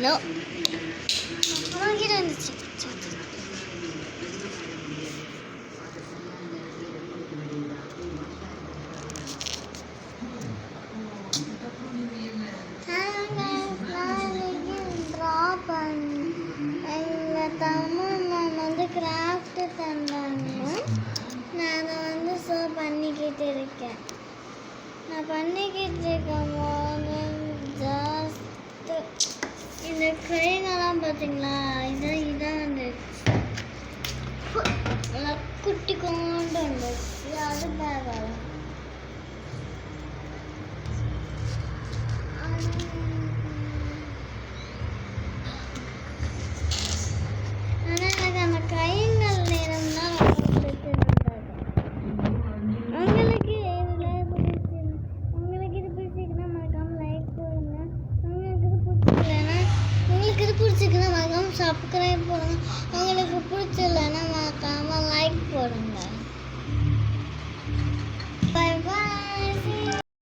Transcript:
No வாங்கிட்டு வந்துச்சு. Tamil ma'am வந்து கிராஃப்ட் தந்தாங்க. நான் அதை வந்து பண்ணிக்கிட்டு இருக்கேன். நான் பண்ணிக்கிட்டு இருக்கும் போது ஜாஸ்தி இந்த கைங்கெல்லாம் பார்த்தீங்களா, இதான் வந்துச்சு. குட்டி கொண்டு வந்துச்சு. அது பரவாயில்ல. கைங்கள் நேரம் தான் உங்களுக்கு இது பிடிச்சிருக்குன்னா மறக்காம லைக் போடுங்க. உங்களுக்கு இது பிடிச்சிருக்குன்னா மறக்காம சப்ஸ்கிரைப் போடுங்க. உங்களுக்கு பிடிச்சிடலன்னா மறக்காம லைக் போடுங்க.